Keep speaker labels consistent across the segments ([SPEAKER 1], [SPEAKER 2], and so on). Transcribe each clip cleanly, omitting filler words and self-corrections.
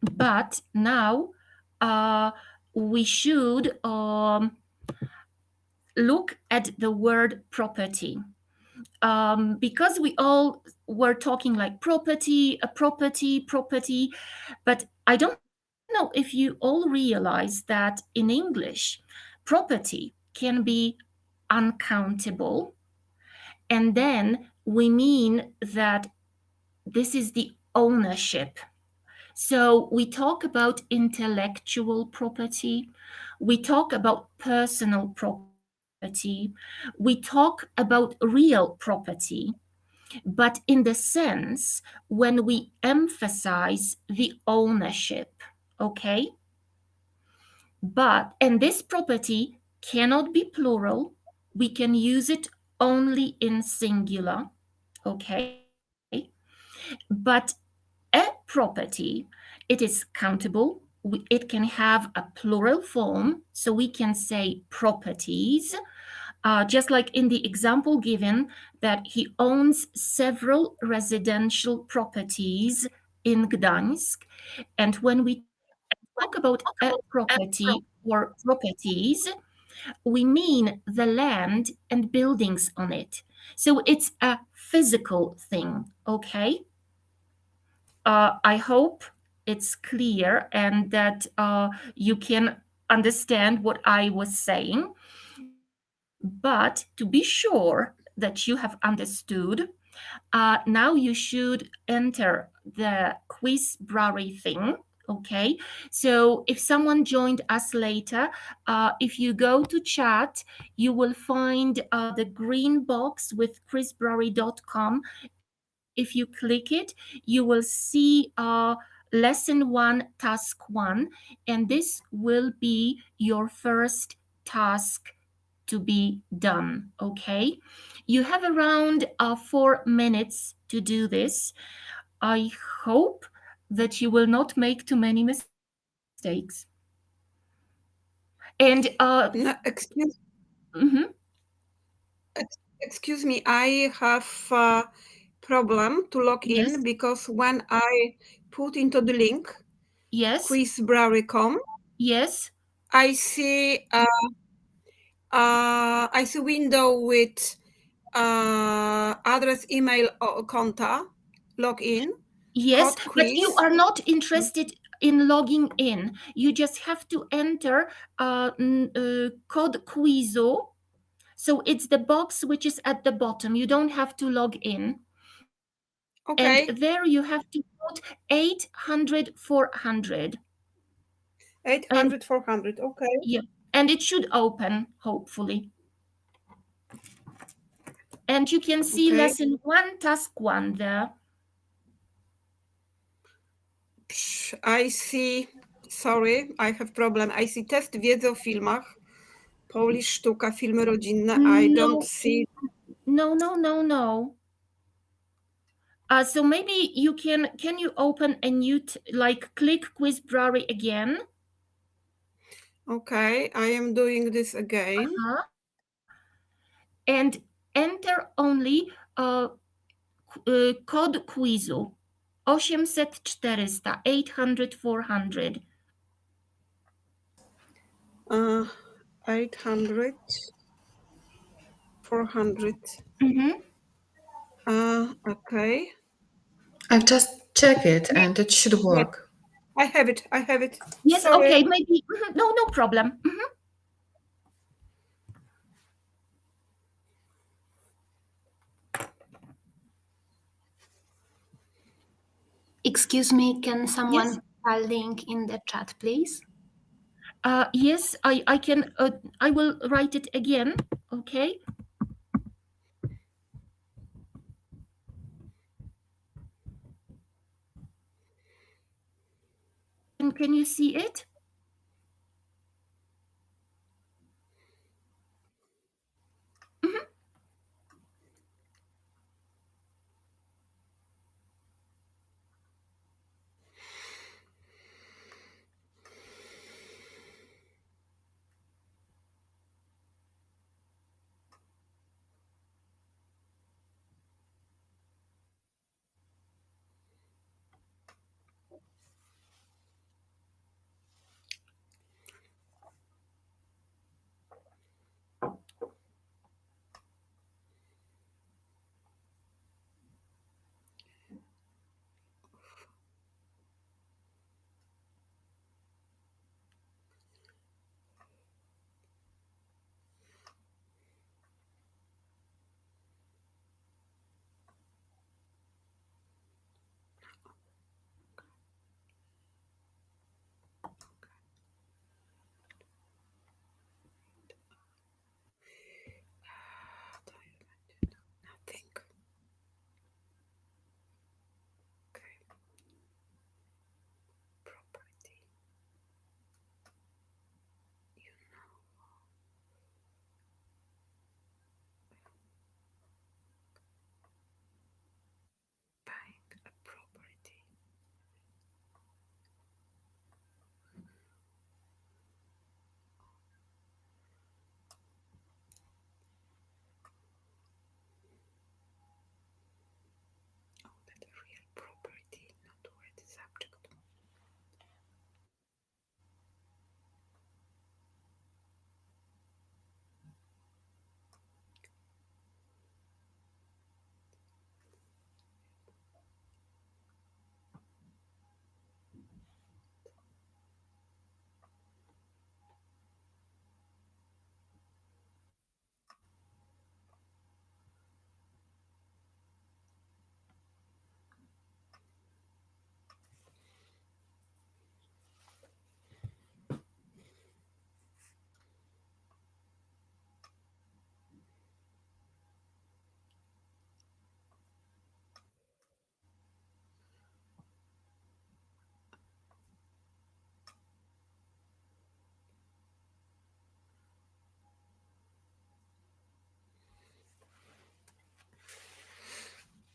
[SPEAKER 1] But now we should look at the word property. Because we all were talking like property, a property, but I don't know if you all realize that in English, property can be uncountable. And then we mean that this is the ownership. So we talk about intellectual property, we talk about personal property, we talk about real property. But in the sense when we emphasize the ownership, okay? And this property cannot be plural. We can use it only in singular, okay? But a property, it is countable. It can have a plural form, so we can say properties. Just like in the example given, that he owns several residential properties in Gdańsk. And when we talk about a property or properties, we mean the land and buildings on it. So it's a physical thing, okay? I hope it's clear and that you can understand what I was saying. But to be sure that you have understood, now you should enter the quizbrary thing. Okay, so if someone joined us later, if you go to chat, you will find the green box with quizbrary.com. If you click it, you will see lesson 1, task 1, and this will be your first task to be done. Okay, you have around 4 minutes to do this. I hope that you will not make too many mistakes. And
[SPEAKER 2] No,
[SPEAKER 1] mhm,
[SPEAKER 2] excuse me, I have a problem to log
[SPEAKER 1] yes,
[SPEAKER 2] in because when I put into the link
[SPEAKER 1] yes,
[SPEAKER 2] quizbrary.com,
[SPEAKER 1] yes,
[SPEAKER 2] I see I see window with address, email, or konta, login,
[SPEAKER 1] yes,
[SPEAKER 2] code
[SPEAKER 1] but you
[SPEAKER 2] quiz.
[SPEAKER 1] are not interested in logging in. You just have to enter code quizo. So it's the box which is at the bottom. You don't have to log in. And there
[SPEAKER 2] Okay,
[SPEAKER 1] you have to put 800 400.
[SPEAKER 2] 800
[SPEAKER 1] And
[SPEAKER 2] 400. Okay,
[SPEAKER 1] yeah, and it should open, hopefully. And you can see
[SPEAKER 2] okay.
[SPEAKER 1] lesson 1, task 1 there.
[SPEAKER 2] I see, sorry, I have problem. I see test wiedzy o filmach, Polish sztuka, filmy rodzinne. I don't
[SPEAKER 1] No,
[SPEAKER 2] see.
[SPEAKER 1] no. So maybe can you open a new, like click Quizbrary again?
[SPEAKER 2] Okay, I am doing this again.
[SPEAKER 1] Uh-huh. And enter only code quizu 800 400, 800 400.
[SPEAKER 2] 800 400.
[SPEAKER 1] Mm-hmm.
[SPEAKER 2] Okay.
[SPEAKER 3] I've just checked it and it should
[SPEAKER 2] Yes,
[SPEAKER 3] work.
[SPEAKER 2] I have it. I have it.
[SPEAKER 1] Yes,
[SPEAKER 2] Sorry.
[SPEAKER 1] okay, maybe. No problem.
[SPEAKER 4] Excuse me, can someone
[SPEAKER 1] Yes.
[SPEAKER 4] put a link in the chat, please?
[SPEAKER 1] Yes, I can. I will write it again. Okay. And can you see it? Mhm.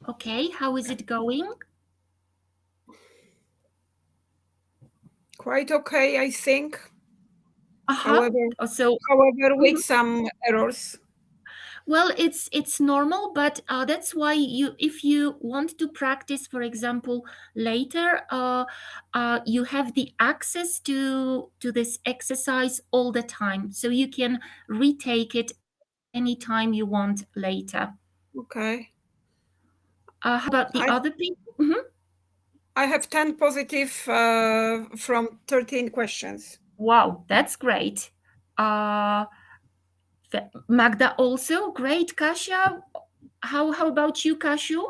[SPEAKER 1] Okay, how is it going?
[SPEAKER 2] Quite okay, I think.
[SPEAKER 1] Uh-huh. So
[SPEAKER 2] However, with some errors.
[SPEAKER 1] well, it's normal, but that's why if you want to practice, for example, later, you have the access to this exercise all the time, so you can retake it anytime you want later.
[SPEAKER 2] Okay.
[SPEAKER 1] How about the other people?
[SPEAKER 2] I have 10 positive from 13 questions.
[SPEAKER 1] Wow, that's great. Magda also great. Kasia, how about you, Kasiu?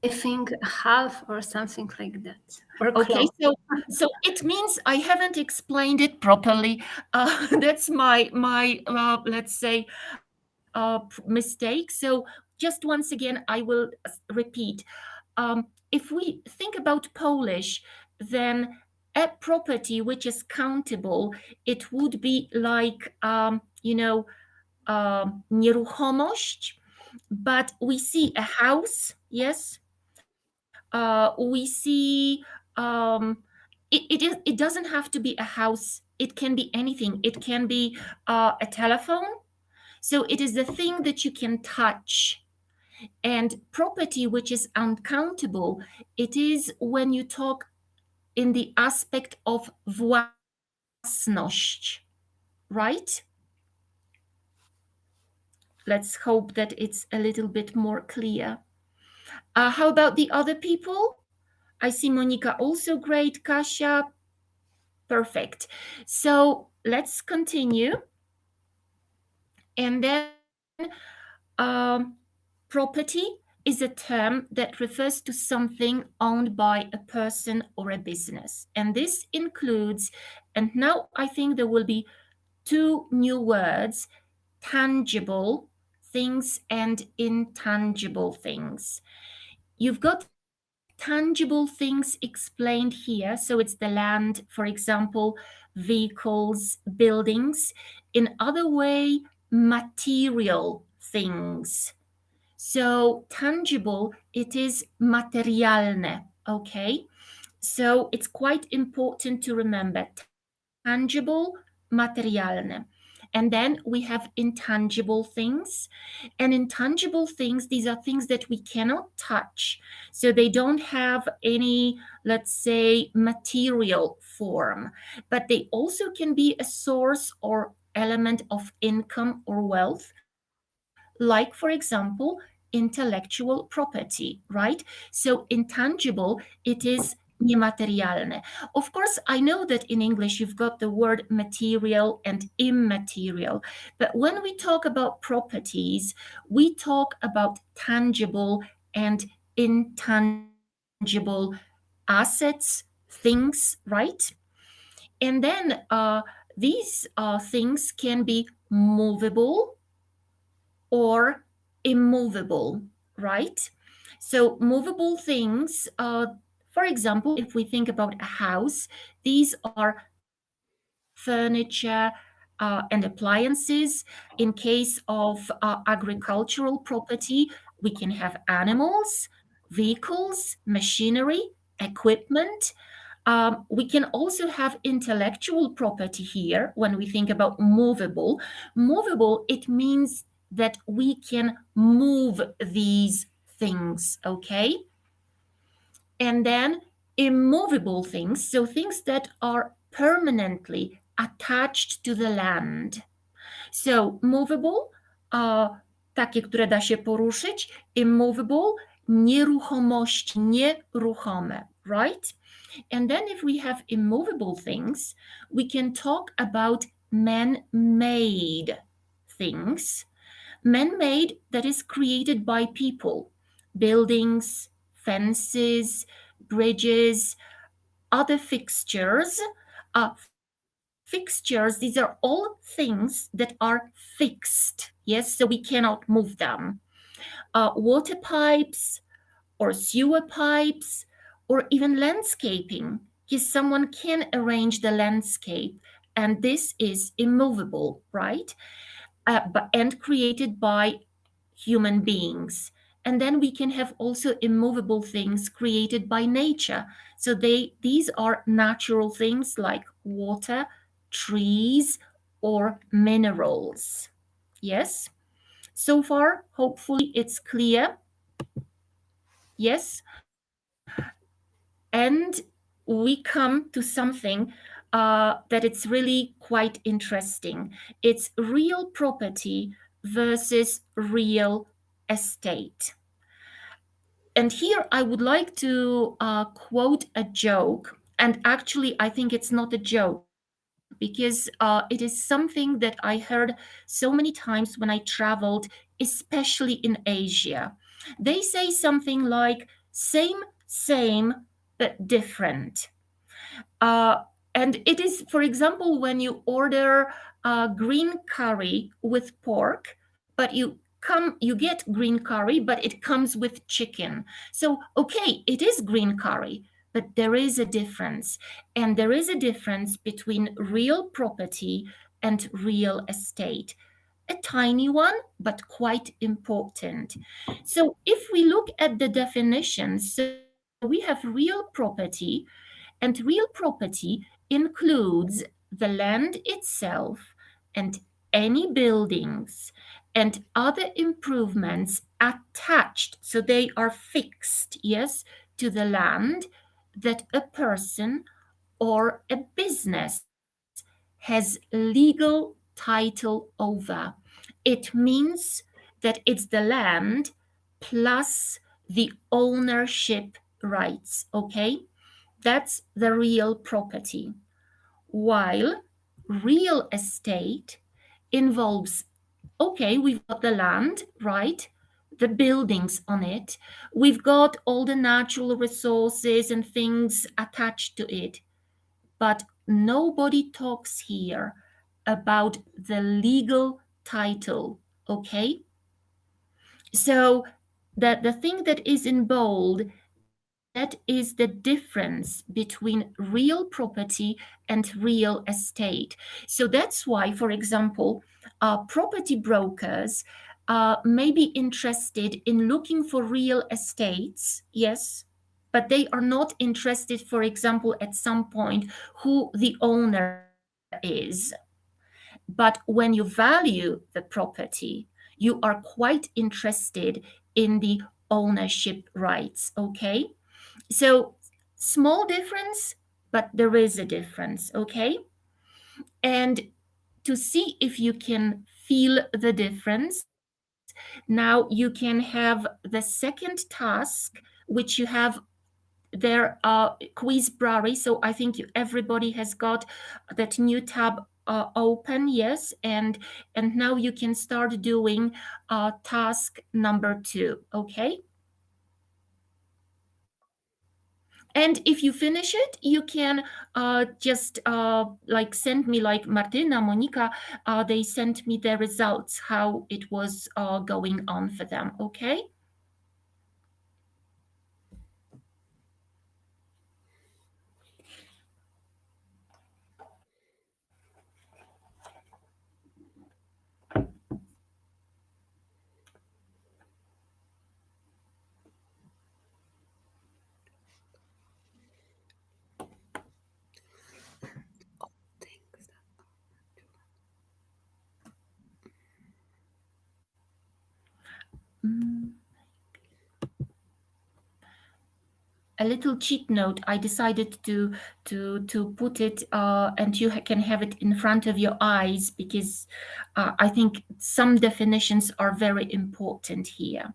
[SPEAKER 4] I think half or something like that. Or
[SPEAKER 1] Okay,
[SPEAKER 4] close.
[SPEAKER 1] so it means I haven't explained it properly. That's my let's say mistake. So just once again, I will repeat. If we think about Polish, then a property which is countable, it would be like nieruchomość, but we see a house, yes. We see it doesn't have to be a house. It can be anything. It can be a telephone. So it is the thing that you can touch. And property which is uncountable, it is when you talk in the aspect of własność, right? Let's hope that it's a little bit more clear. How about the other people? I see Monica also great, Kasia. Perfect. So let's continue. And then property is a term that refers to something owned by a person or a business. And this includes, and now I think there will be two new words, tangible things and intangible things. You've got tangible things explained here. So it's the land, for example, vehicles, buildings. In other way, material things. So tangible, it is materialne, okay? So it's quite important to remember tangible, materialne. And then we have intangible things. And intangible things, these are things that we cannot touch. So they don't have any, let's say, material form, but they also can be a source or element of income or wealth. Like, for example, intellectual property, right? So intangible, it is niematerialne. Of course, I know that in English you've got the word material and immaterial, but when we talk about properties, we talk about tangible and intangible assets, things, right? And then these things can be movable or immovable, right? So movable things, for example, if we think about a house, these are furniture and appliances. In case of agricultural property, we can have animals, vehicles, machinery, equipment. We can also have intellectual property here when we think about movable. Movable, it means that we can move these things, okay? And then immovable things, so things that are permanently attached to the land. So movable, takie, które da się poruszyć, immovable, nieruchomości, nieruchome, right? And then if we have immovable things, we can talk about man-made things. Man-made, that is created by people, buildings, fences, bridges, other fixtures. Fixtures, these are all things that are fixed, yes, so we cannot move them. Water pipes or sewer pipes or even landscaping. Yes, someone can arrange the landscape, and this is immovable, right? And created by human beings. And then we can have also immovable things created by nature. So these are natural things like water, trees, or minerals. Yes? So far, hopefully it's clear. Yes? And we come to something that it's really quite interesting. It's real property versus real estate. And here I would like to quote a joke. And actually, I think it's not a joke because it is something that I heard so many times when I traveled, especially in Asia. They say something like, same, but different. Uh, and it is, for example, when you order green curry with pork, but you get green curry, but it comes with chicken. So, okay, it is green curry, but there is a difference. And there is a difference between real property and real estate. A tiny one, but quite important. So, if we look at the definitions, so we have real property, and real property includes the land itself and any buildings and other improvements attached, so they are fixed, yes, to the land that a person or a business has legal title over. It means that it's the land plus the ownership rights, okay? That's the real property. While real estate involves, okay, we've got the land, right? The buildings on it. We've got all the natural resources and things attached to it. But nobody talks here about the legal title, okay? So the thing that is in bold, that is the difference between real property and real estate. So that's why, for example, property brokers may be interested in looking for real estates, yes, but they are not interested, for example, at some point, who the owner is. But when you value the property, you are quite interested in the ownership rights, okay? So, small difference, but there is a difference, okay? And to see if you can feel the difference, now you can have the second task, which you have there Quizbrary. So I think everybody has got that new tab open, yes, and now you can start doing task number 2, okay? And if you finish it, you can just like send me, like Martyna, Monika, they sent me their results, how it was going on for them, okay? A little cheat note, I decided to put it and you can have it in front of your eyes, because I think some definitions are very important here.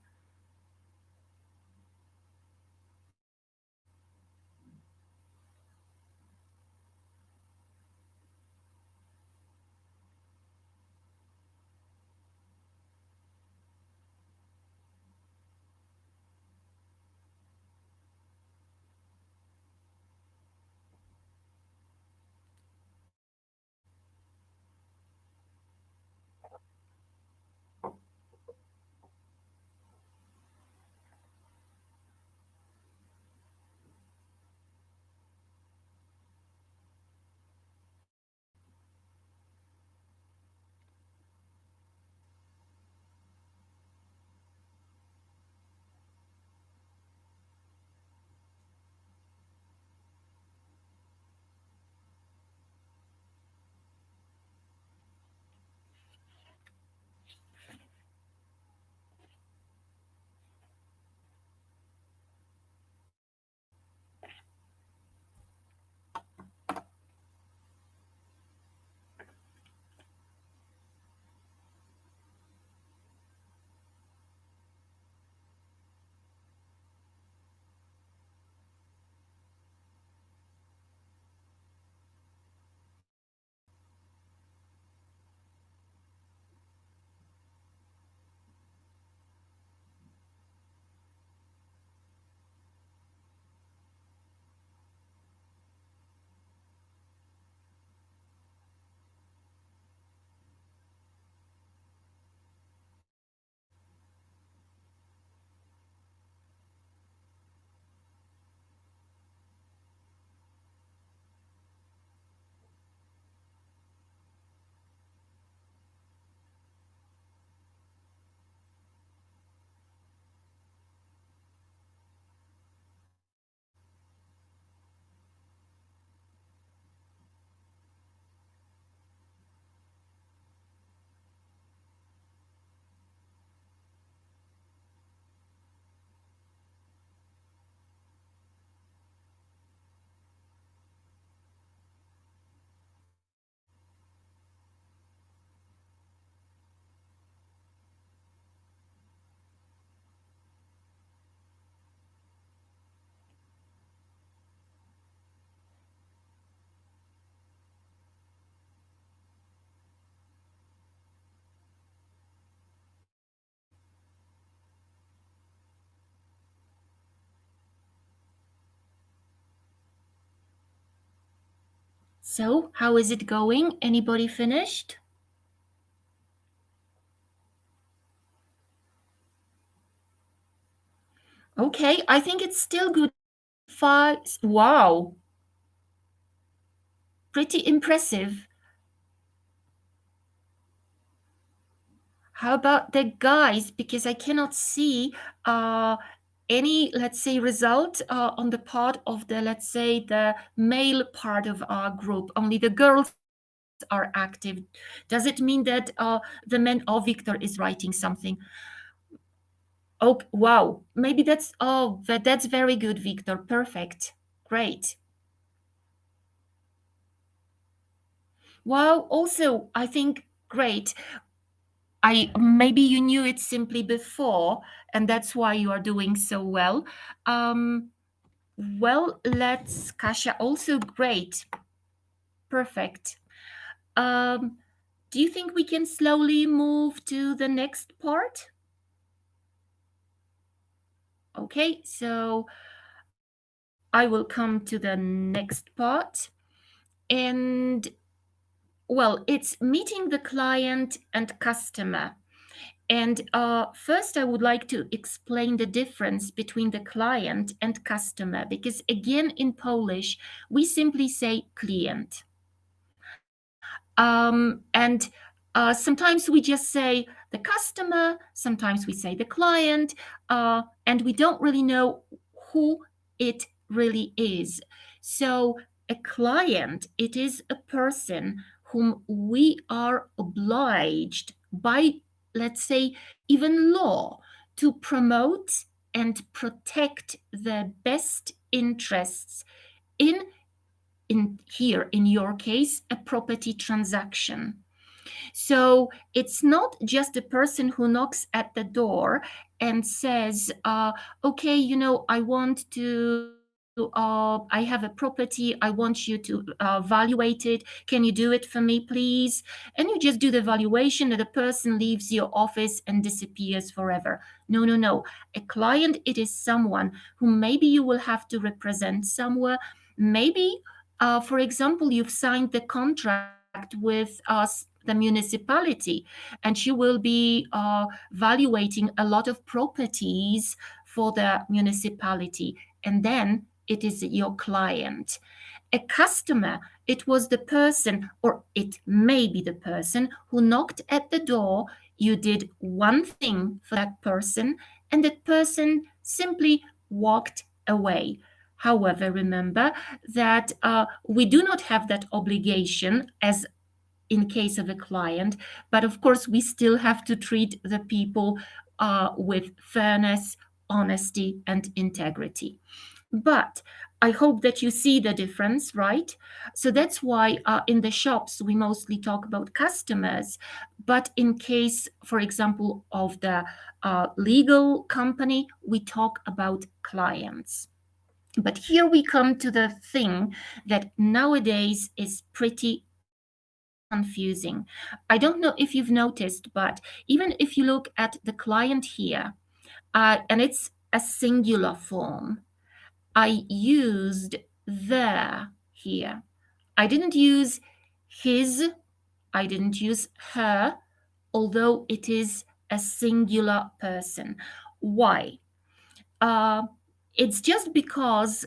[SPEAKER 1] So, how is it going? Anybody finished? Okay, I think it's still good. Wow. Pretty impressive. How about the guys? Because I cannot see any, let's say, result on the part of the, let's say, the male part of our group. Only the girls are active. Does it mean that the men, oh, Victor is writing something. Oh, wow. Maybe that's, oh, that's very good, Victor. Perfect. Great. Wow. Also, I think great. Maybe you knew it simply before, and that's why you are doing so well. Well, let's, Kasia, also great. Perfect. Do you think we can slowly move to the next part? Okay, so I will come to the next part. And well, it's meeting the client and customer. And first, I would like to explain the difference between the client and customer, because again, in Polish, we simply say klient. And sometimes we just say the customer, sometimes we say the client, and we don't really know who it really is. So a client, it is a person whom we are obliged by, let's say, even law, to promote and protect the best interests in here, in your case, a property transaction. So it's not just a person who knocks at the door and says, okay, I want to, I have a property, I want you to evaluate it. Can you do it for me, please? And you just do the valuation and the person leaves your office and disappears forever. No, no, no. A client, it is someone who maybe you will have to represent somewhere. Maybe, for example, you've signed the contract with us, the municipality, and you will be valuating a lot of properties for the municipality, and then it is your client. A customer, it was the person, or it may be the person who knocked at the door. You did one thing for that person, and that person simply walked away. However, remember that we do not have that obligation as in case of a client, but of course we still have to treat the people with fairness, honesty, and integrity. But I hope that you see the difference, right? So that's why in the shops we mostly talk about customers, but in case, for example, of the legal company, we talk about clients. But here we come to the thing that nowadays is pretty confusing. I don't know if you've noticed, but even if you look at the client here, and it's a singular form, I used their here. I didn't use his, I didn't use her, although it is a singular person. Why? It's just because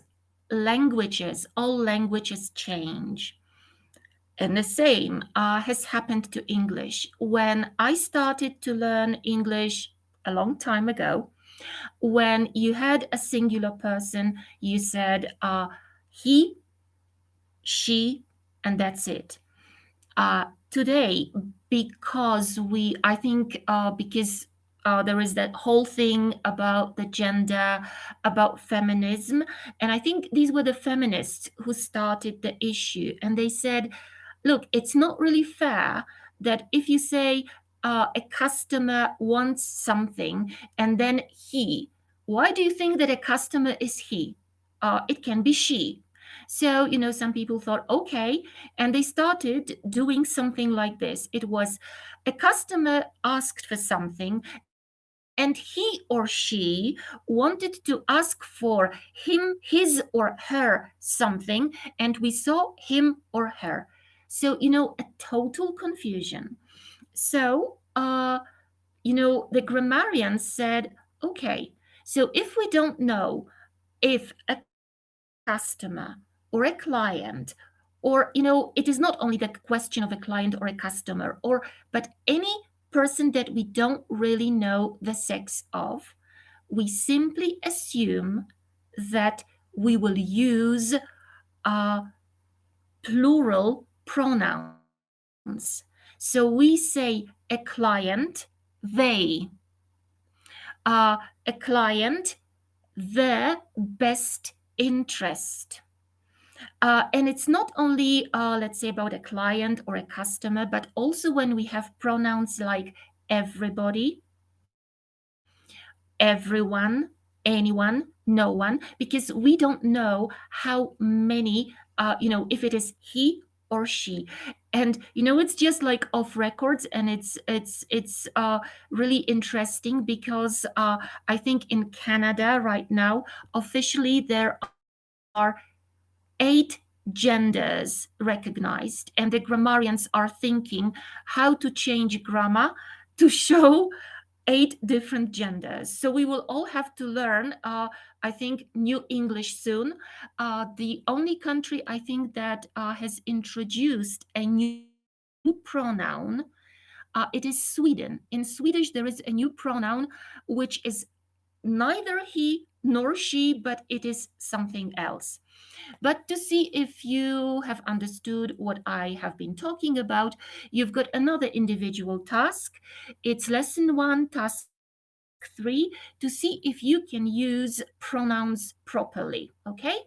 [SPEAKER 1] all languages change. And the same has happened to English. When I started to learn English a long time ago, when you had a singular person, you said he, she, and that's it. Today, because I think because there is that whole thing about the gender, about feminism, and I think these were the feminists who started the issue, and they said, look, it's not really fair that if you say a customer wants something and then he, why do you think that a customer is he? It can be she. So, some people thought, okay, and they started doing something like this. It was a customer asked for something, and he or she wanted to ask for him, his or her something, and we saw him or her. So, a total confusion. So, the grammarian said, okay, so if we don't know if a customer or a client, or, it is not only the question of a client or a customer, but any person that we don't really know the sex of, we simply assume that we will use plural pronouns. So we say a client, they, a client, their best interest. And it's not only, let's say, about a client or a customer, but also when we have pronouns like everybody, everyone, anyone, no one, because we don't know how many, if it is he or she. And it's just like off records, and it's really interesting because I think in Canada right now, officially there are 8 genders recognized, and the grammarians are thinking how to change grammar to show 8 different genders. So we will all have to learn, I think, New English soon. The only country I think that has introduced a new pronoun, it is Sweden. In Swedish, there is a new pronoun which is neither he nor she, but it is something else. But to see if you have understood what I have been talking about, you've got another individual task. It's lesson 1, task 3, to see if you can use pronouns properly, okay?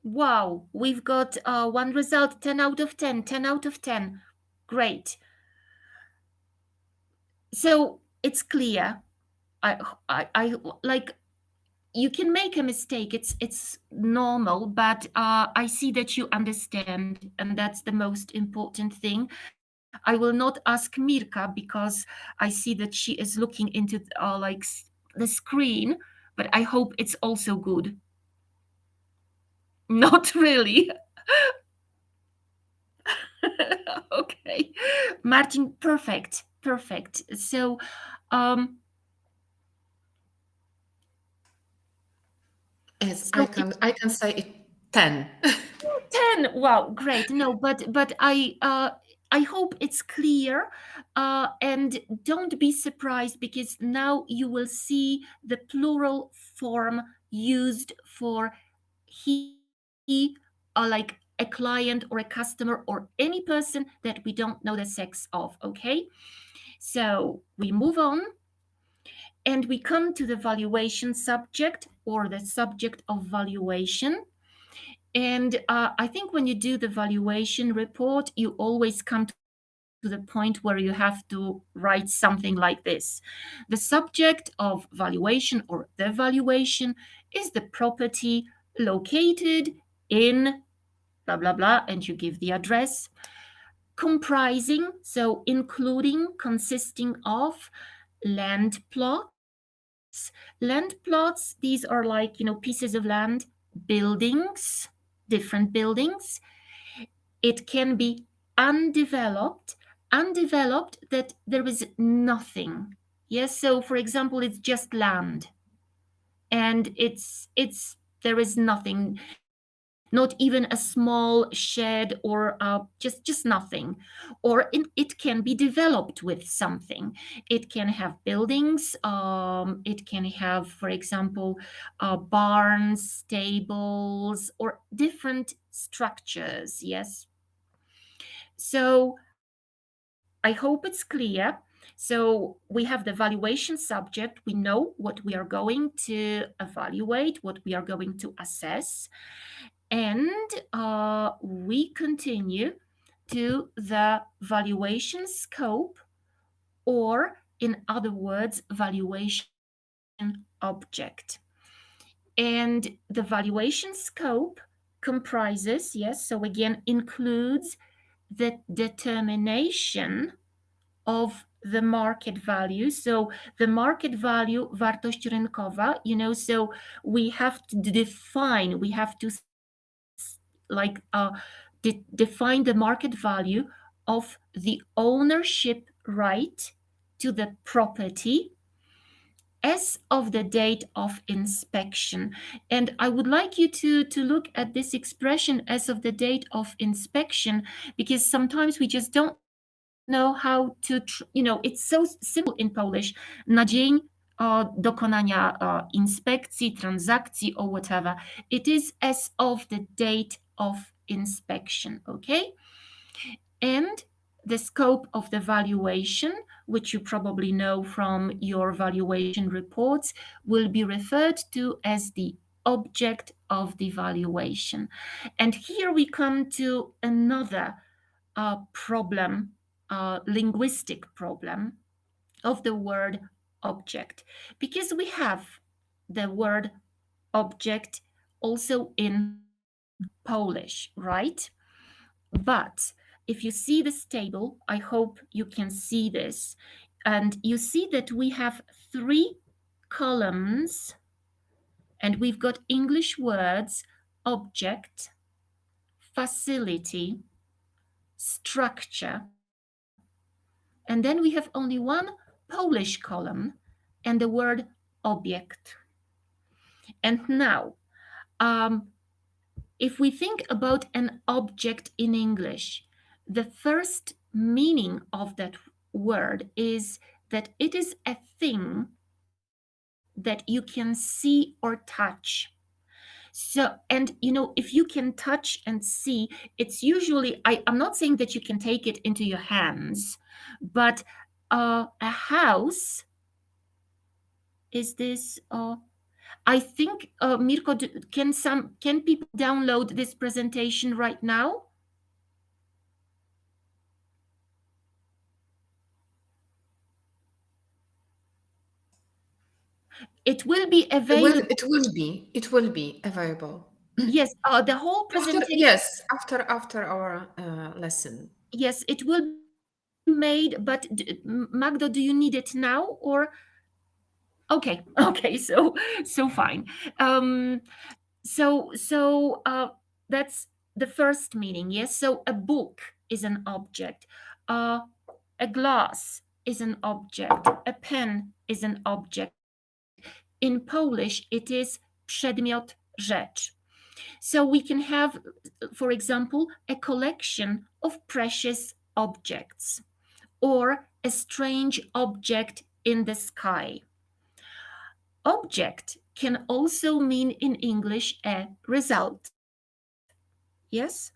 [SPEAKER 1] Wow, we've got one result, 10 out of 10, 10 out of 10. Great. So it's clear. I like, you can make a mistake. It's normal, but I see that you understand, and that's the most important thing. I will not ask Mirka because I see that she is looking into the screen, but I hope it's also good. Not really. Okay, Martin, perfect. So
[SPEAKER 3] Yes,
[SPEAKER 1] So
[SPEAKER 3] I can say it 10.
[SPEAKER 1] 10. Wow, great. No, but I hope it's clear, and don't be surprised, because now you will see the plural form used for he, like a client or a customer or any person that we don't know the sex of. Okay, so we move on and we come to the valuation subject, or the subject of valuation. And I think when you do the valuation report, you always come to the point where you have to write something like this. The subject of valuation, or the valuation, is the property located in blah, blah, blah, and you give the address. Comprising, so including, consisting of land plots. Land plots, these are like, pieces of land, buildings, different buildings. It can be undeveloped, that there is nothing. Yes, so for example, it's just land, and there is nothing, not even a small shed, or just nothing. Or it can be developed with something. It can have buildings, it can have, for example, barns, stables, or different structures. Yes, so I hope it's clear. So we have the valuation subject. We know what we are going to evaluate, what we are going to assess. And we continue to the valuation scope, or in other words, valuation object. And the valuation scope comprises, yes, so again, includes the determination of the market value. So the market value, wartość rynkowa, so we have to define, we have to define the market value of the ownership right to the property as of the date of inspection. And I would like you to look at this expression, as of the date of inspection, because sometimes we just don't know how to, it's so simple in Polish, na dzień dokonania inspekcji, transakcji, or whatever. It is as of the date of inspection, okay? And the scope of the valuation, which you probably know from your valuation reports, will be referred to as the object of the valuation. And here we come to another problem, linguistic problem of the word object, because we have the word object also in Polish, right? But if you see this table, I hope you can see this, and you see that we have 3 columns, and we've got English words: object, facility, structure. And then we have only one Polish column, and the word object. And now, if we think about an object in English, the first meaning of that word is that it is a thing that you can see or touch. So, and if you can touch and see, it's usually, I'm not saying that you can take it into your hands, but a house is this. I think, Mirko, can people download this presentation right now? It will be available.
[SPEAKER 3] It will be available.
[SPEAKER 1] Yes, the whole presentation.
[SPEAKER 3] After our lesson.
[SPEAKER 1] Yes, it will be made, but Magdo, do you need it now, or? Okay, so fine. So that's the first meaning. Yes, so a book is an object. A glass is an object. A pen is an object. In Polish, it is przedmiot rzecz. So we can have, for example, a collection of precious objects or a strange object in the sky. Object can also mean in English a result. Yes?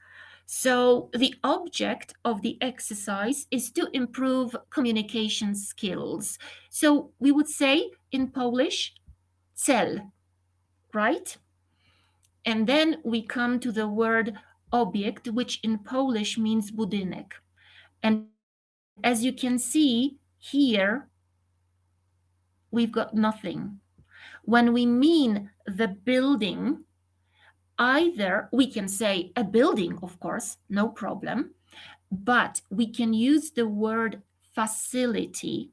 [SPEAKER 1] So the object of the exercise is to improve communication skills. So we would say in Polish, cel, right? And then we come to the word obiekt, which in Polish means budynek. And as you can see here, we've got nothing. When we mean the building, either we can say a building, of course, no problem, but we can use the word facility.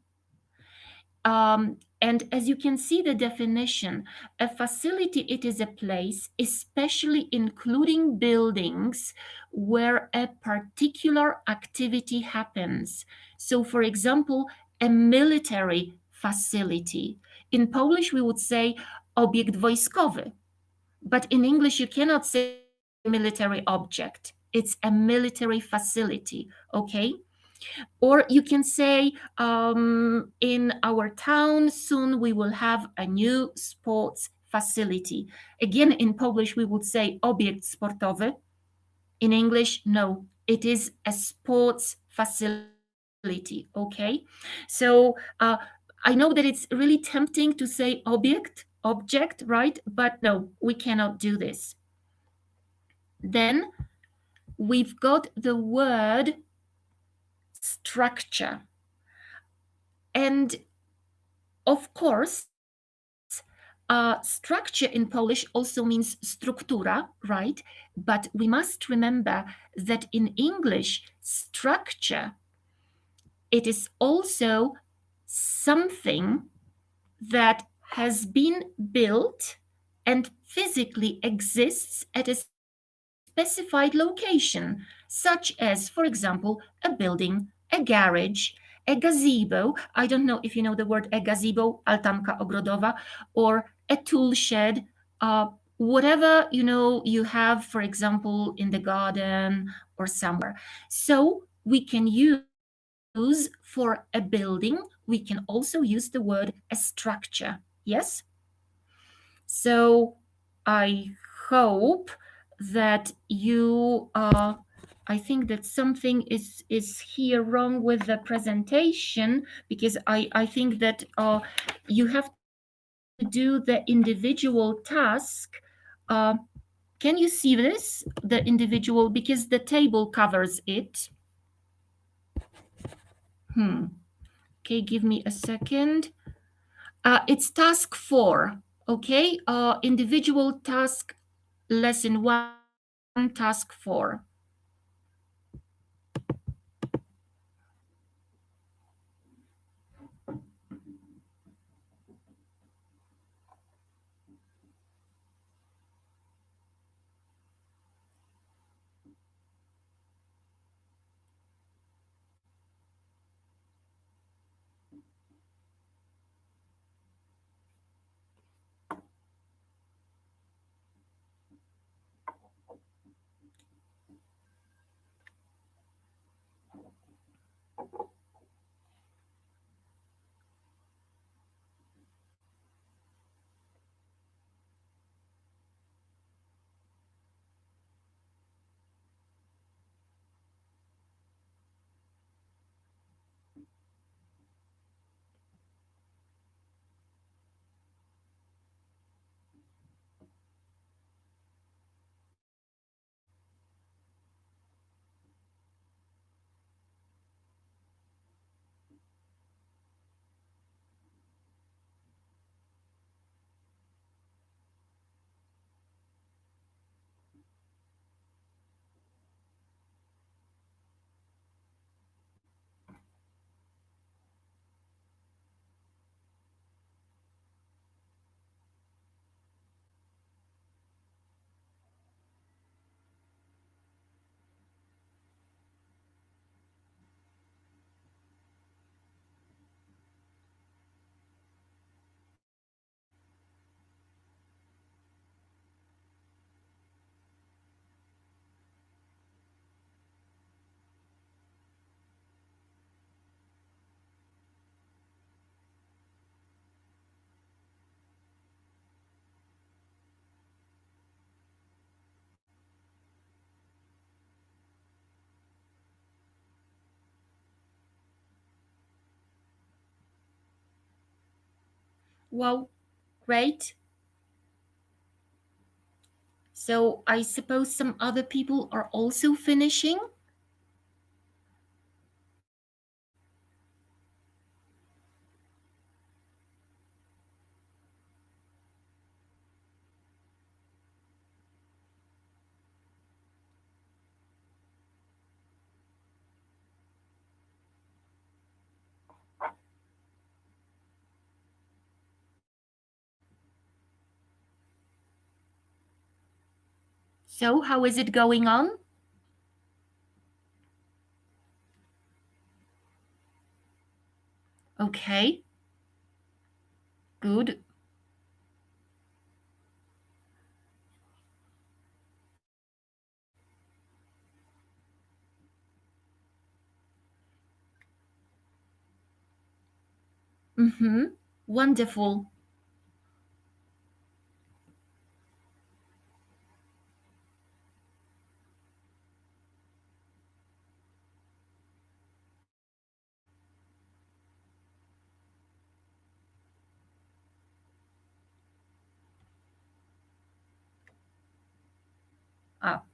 [SPEAKER 1] And as you can see the definition, a facility, it is a place, especially including buildings where a particular activity happens. So for example, a military facility. In Polish, we would say obiekt wojskowy, but in English, you cannot say military object. It's a military facility, okay? Or you can say, in our town, soon we will have a new sports facility. Again, in Polish, we would say obiekt sportowy. In English, no, it is a sports facility, okay? So I know that it's really tempting to say object, right? But no, we cannot do this. Then we've got the word structure. And of course, structure in Polish also means struktura, right? But we must remember that in English, structure, it is also something that has been built and physically exists at a specified location, such as, for example, a building, a garage, a gazebo. I don't know if you know the word a gazebo, altanka ogrodowa, or a tool shed, whatever you have, for example, in the garden or somewhere. So we can use for a building, we can also use the word a structure. Yes? So I hope that you I think that something is here wrong with the presentation, because I think that you have to do the individual task. Can you see this, the individual, because the table covers it? Okay, give me a second. It's task 4, okay? Individual task, lesson 1, task 4. Wow, great. So I suppose some other people are also finishing. So how is it going on? Okay. Good. Mm-hmm. Wonderful.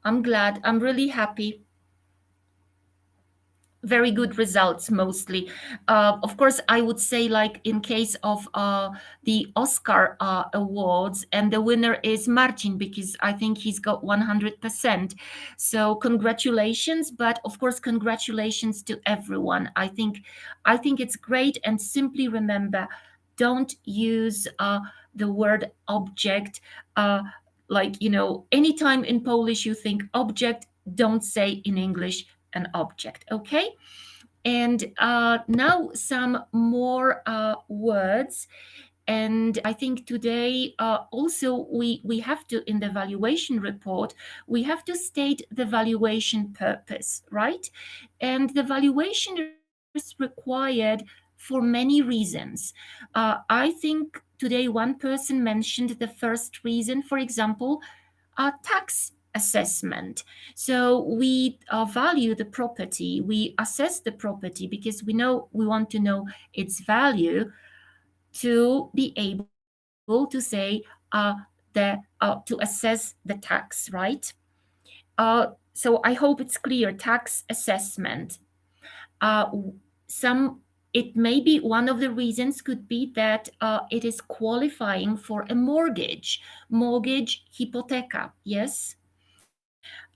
[SPEAKER 1] I'm glad. I'm really happy. Very good results mostly. Of course, I would say, like in case of the Oscar awards, and the winner is Marcin, because I think he's got 100%. So congratulations, but of course, congratulations to everyone. I think it's great, and simply remember, don't use the word object. Like, anytime in Polish you think object, don't say in English an object. Okay. And now some more words. And I think today also we have to, in the valuation report, we have to state the valuation purpose, right? And the valuation is required for many reasons. I think today one person mentioned the first reason, for example, tax assessment. So we value the property, we assess the property because we want to know its value to be able to say to assess the tax, right? So I hope it's clear. Tax assessment. It may be one of the reasons could be that it is qualifying for a mortgage, hypotheka, yes.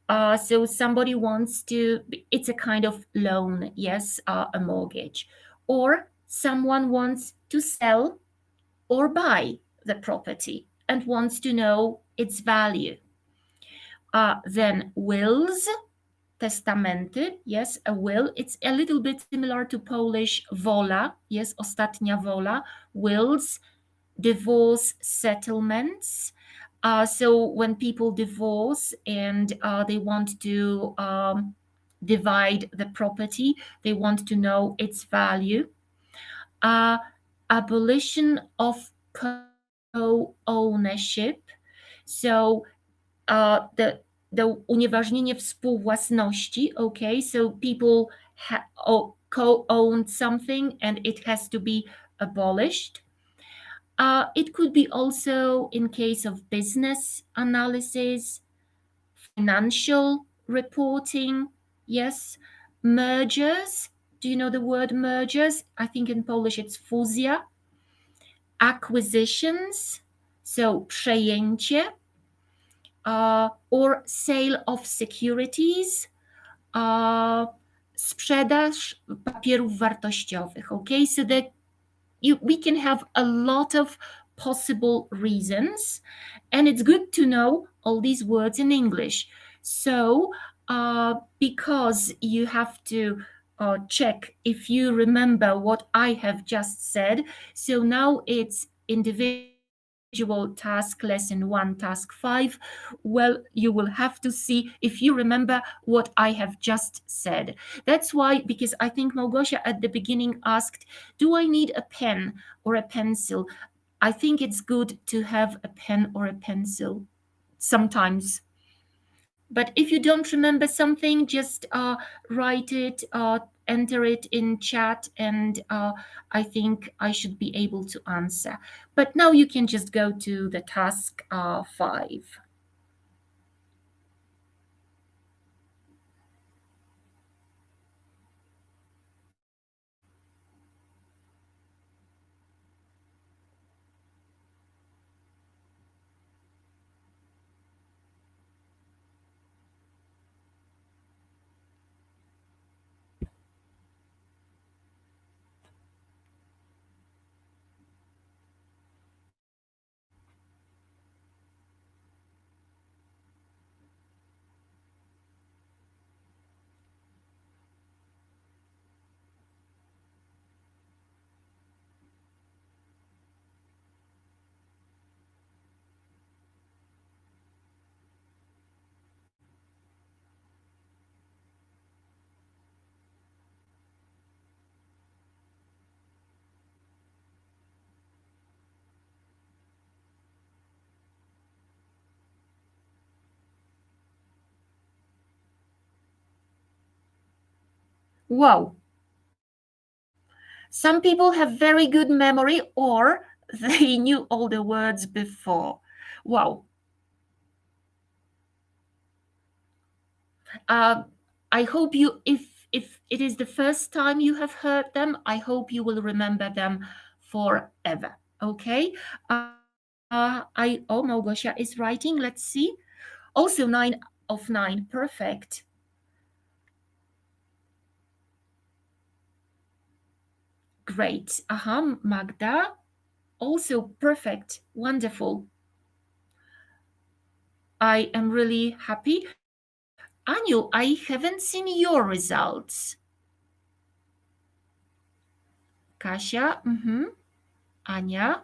[SPEAKER 1] So somebody wants to, it's a kind of loan, yes, a mortgage. Or someone wants to sell or buy the property and wants to know its value. Then wills, testamenty, yes, a will. It's a little bit similar to Polish wola, yes, ostatnia wola, wills, divorce settlements. So when people divorce and they want to divide the property, they want to know its value. Abolition of co-ownership. So the unieważnienie współwłasności, okay? So people co-own something and it has to be abolished. It could be also in case of business analysis, financial reporting, yes, mergers. Do you know the word mergers? I think in Polish it's fuzja. Acquisitions, so przejęcie, or sale of securities, sprzedaż papierów wartościowych. Okay, so that we can have a lot of possible reasons, and it's good to know all these words in English. So because you have to check if you remember what I have just said. So now it's individual task lesson 1, task 5. Well, you will have to see if you remember what I have just said. That's why, because I think Małgosia at the beginning asked, do I need a pen or a pencil? I think it's good to have a pen or a pencil sometimes. But if you don't remember something, just write it enter it in chat, and I think I should be able to answer. But now you can just go to the task 5. Wow. Some people have very good memory, or they knew all the words before. Wow. I hope you, if it is the first time you have heard them, I hope you will remember them forever. Okay. Małgosia is writing. Let's see. Also 9 of 9. Perfect. Great. Magda. Also perfect. Wonderful. I am really happy. Aniu, I haven't seen your results. Kasia, Anya.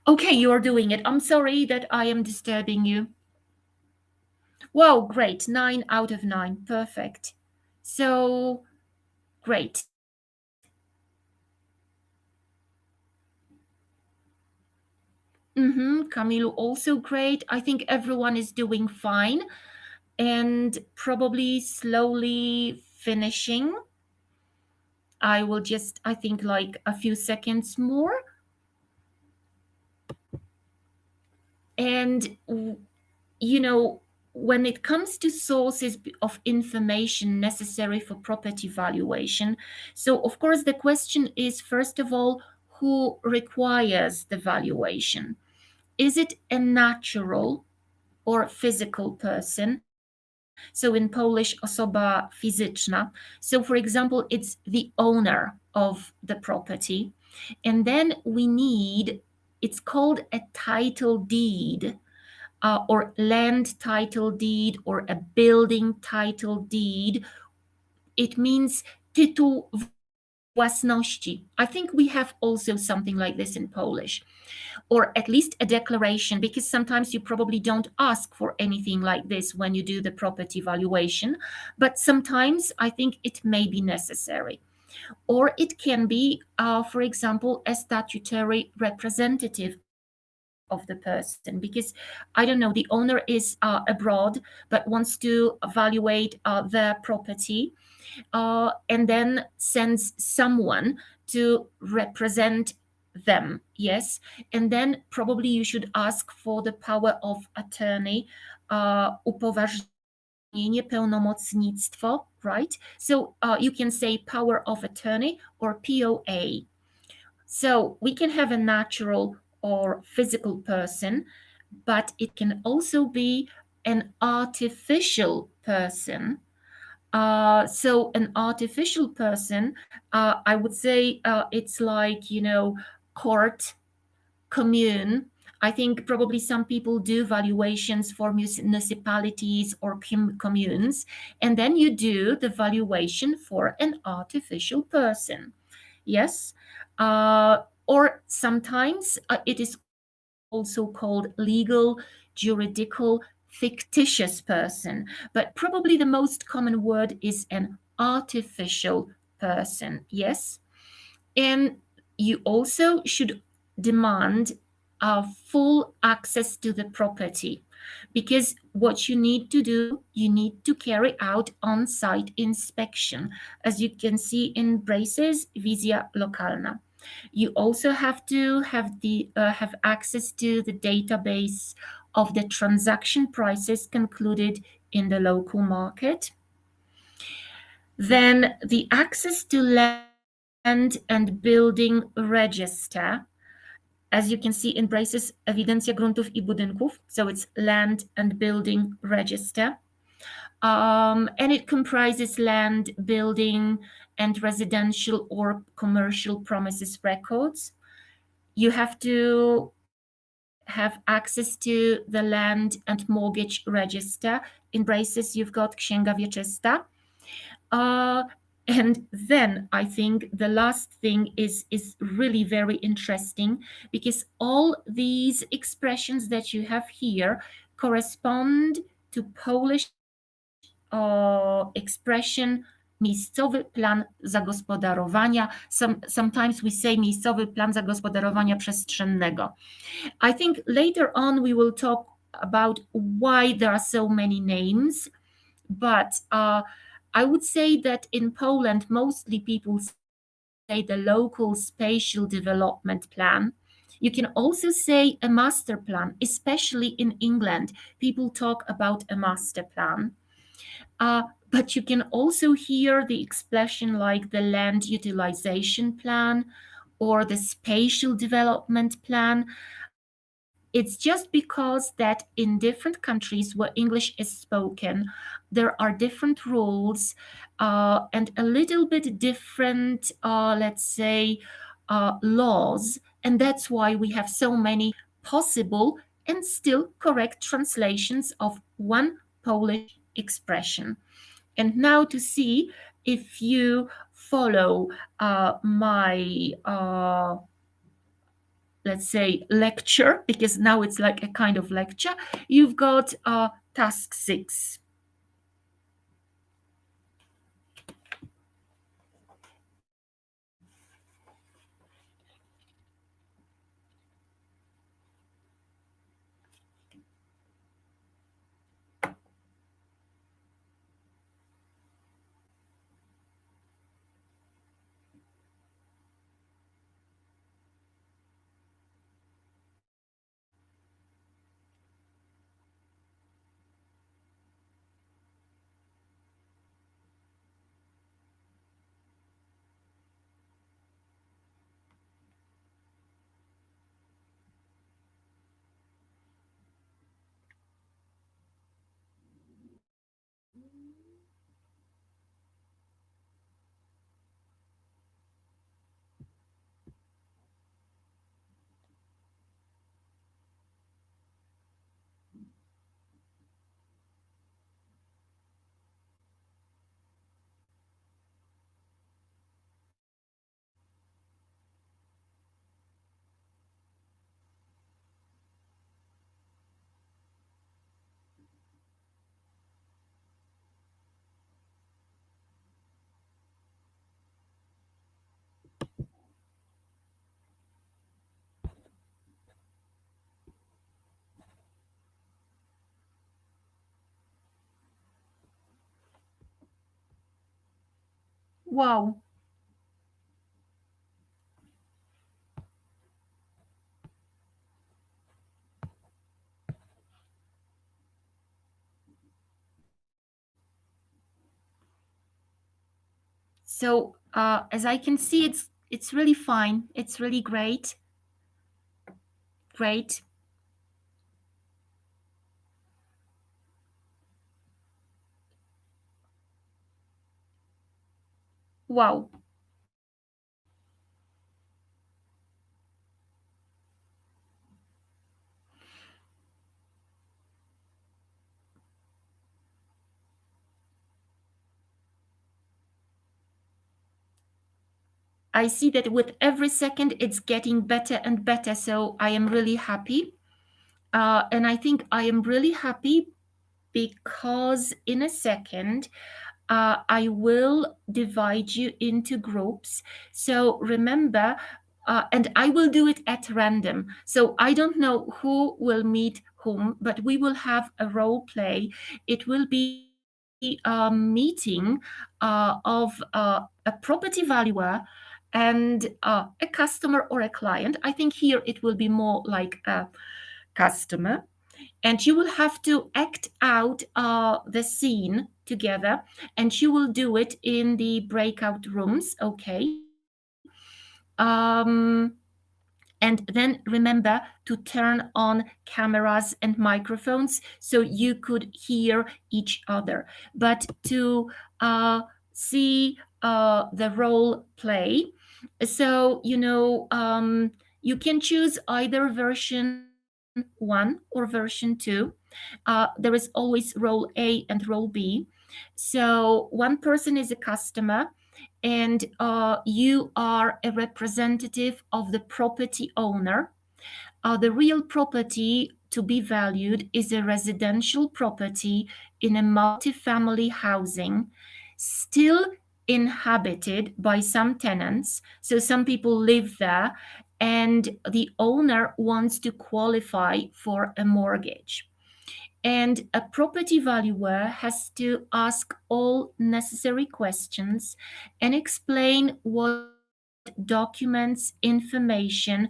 [SPEAKER 1] Okay, you're doing it. I'm sorry that I am disturbing you. Wow, great. 9 out of 9. Perfect. So, great. Camilu, also great. I think everyone is doing fine and probably slowly finishing. I will just, I think, like a few seconds more. And, you know, when it comes to sources of information necessary for property valuation, so of course the question is, first of all, who requires the valuation? Is it a natural or physical person? So in Polish, osoba fizyczna. So for example, it's the owner of the property. And then we need, it's called a title deed, or land title deed, or a building title deed. It means tytuł własności. I think we have also something like this in Polish, or at least a declaration, because sometimes you probably don't ask for anything like this when you do the property valuation, but sometimes I think it may be necessary. Or it can be, for example, a statutory representative of the person, because I don't know, the owner is abroad but wants to evaluate the property, and then sends someone to represent them. Yes, and then probably you should ask for the power of attorney, upoważnienie, pełnomocnictwo, right? So you can say power of attorney or POA. So we can have a natural or physical person, but it can also be an artificial person. So an artificial person, I would say it's like, you know, court, commune. I think probably some people do valuations for municipalities or communes, and then you do the valuation for an artificial person. Yes. Or sometimes it is also called legal, juridical, fictitious person. But probably the most common word is an artificial person. Yes. And you also should demand full access to the property. because what you need to do, you need to carry out on-site inspection, as you can see in braces, wizja lokalna. You also have to have access to the database of the transaction prices concluded in the local market. Then the access to land and building register. As you can see in braces, ewidencja gruntów I budynków. So it's land and building register. And it comprises land, building, and residential or commercial premises records. You have to have access to the land and mortgage register. In braces, you've got księga wieczysta. And then I think the last thing is really very interesting, because all these expressions that you have here correspond to Polish expression miejscowy plan zagospodarowania. Sometimes we say miejscowy plan zagospodarowania przestrzennego. I think later on we will talk about why there are so many names, but I would say that in Poland, mostly people say the local spatial development plan. You can also say a master plan, especially in England. People talk about a master plan. But you can also hear the expression like the land utilization plan or the spatial development plan. It's just because that in different countries where English is spoken, there are different rules and a little bit different, let's say, laws. And that's why we have so many possible and still correct translations of one Polish expression. And now to see if you follow my let's say lecture, because now it's like a kind of lecture, you've got task 6. Wow. So as I can see, it's really fine. It's really great. Great. Wow. I see that with every second it's getting better and better, so I am really happy. And I think I am really happy because in a second I will divide you into groups. So remember, and I will do it at random. So I don't know who will meet whom, but we will have a role play. It will be a meeting of a property valuer and a customer or a client. I think here it will be more like a customer. And you will have to act out the scene together, and you will do it in the breakout rooms, okay? And then remember to turn on cameras and microphones so you could hear each other. But to see the role play, so, you can choose either version 1 or version 2. There is always role A and role B. So one person is a customer, and you are a representative of the property owner. The real property to be valued is a residential property in a multifamily housing, still inhabited by some tenants. So some people live there, and the owner wants to qualify for a mortgage. And a property valuer has to ask all necessary questions and explain what documents, information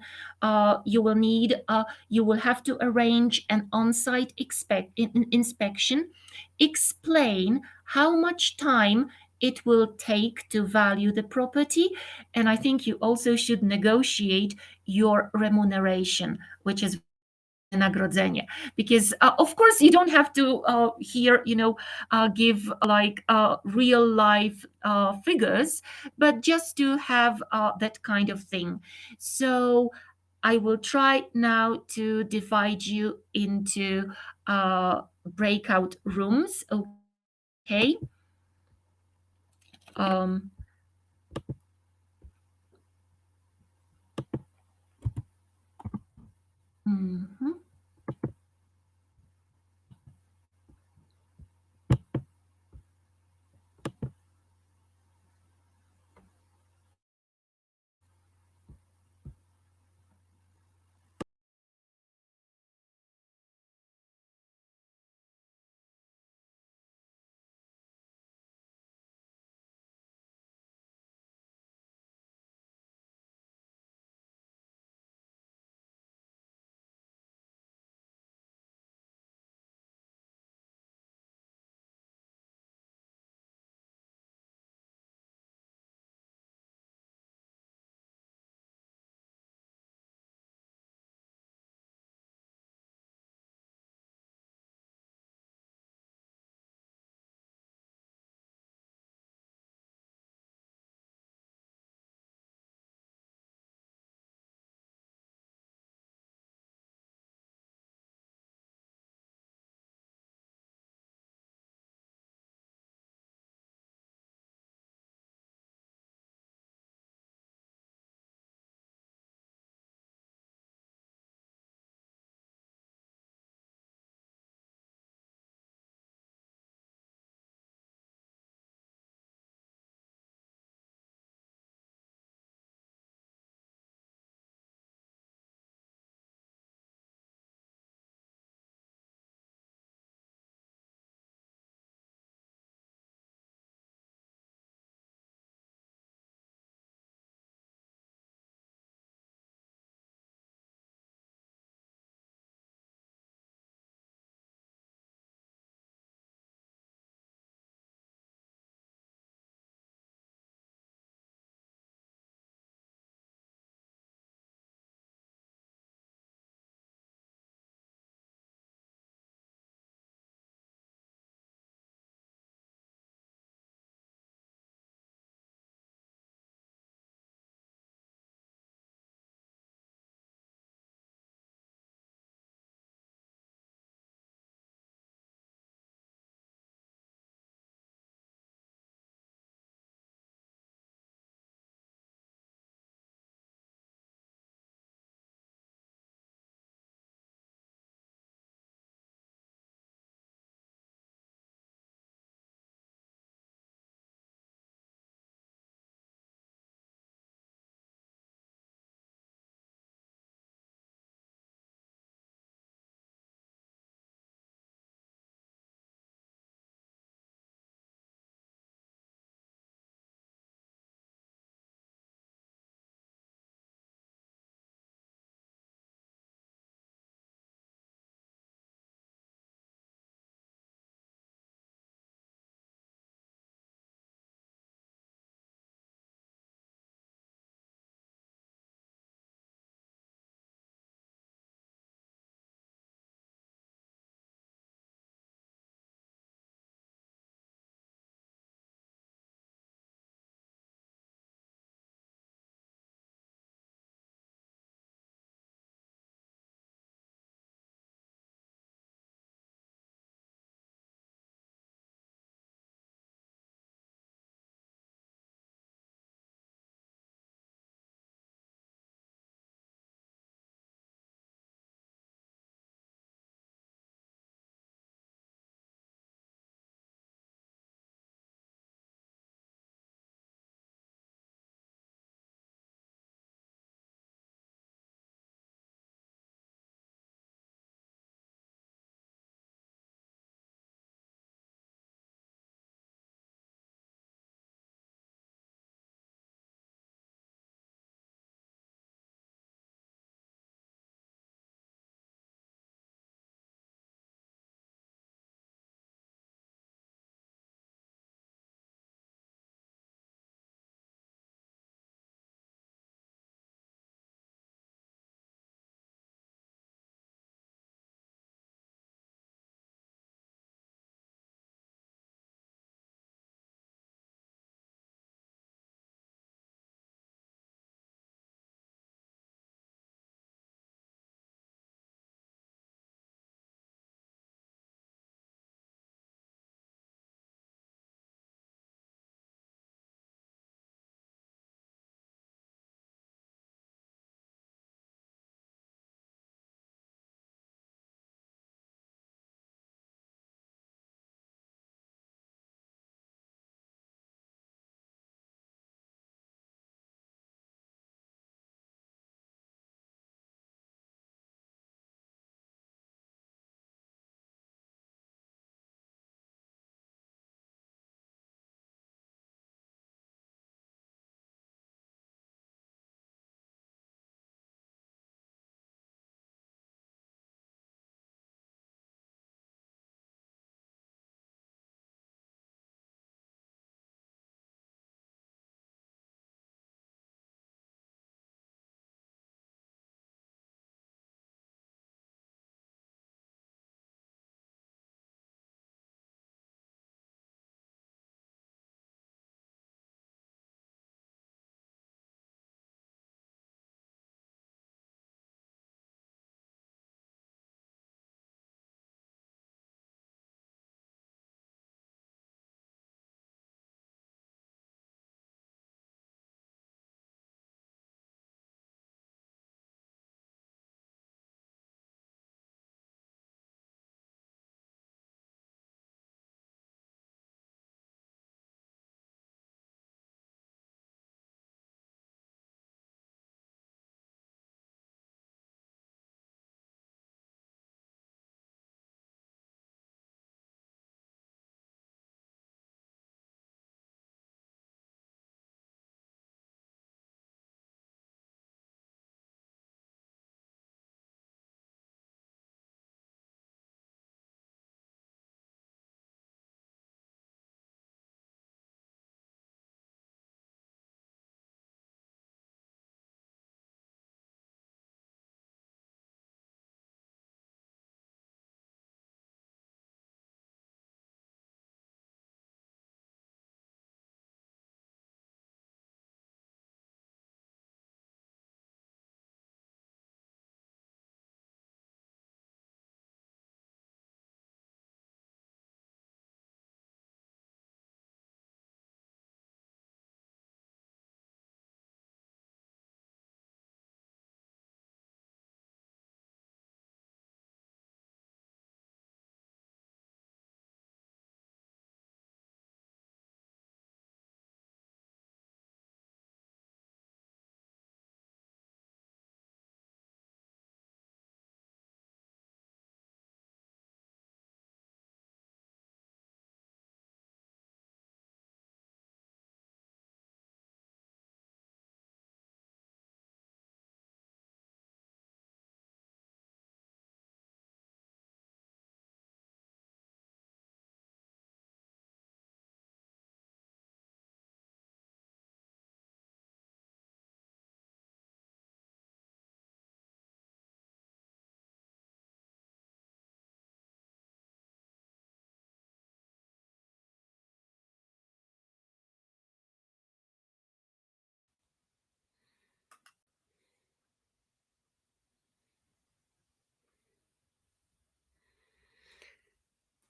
[SPEAKER 1] you will need. You will have to arrange an on-site inspection, explain how much time it will take to value the property, and I think you also should negotiate your remuneration, which is wynagrodzenie, because of course you don't have to here give like real life figures, but just to have that kind of thing. So I will try now to divide you into breakout rooms, okay? Mhm.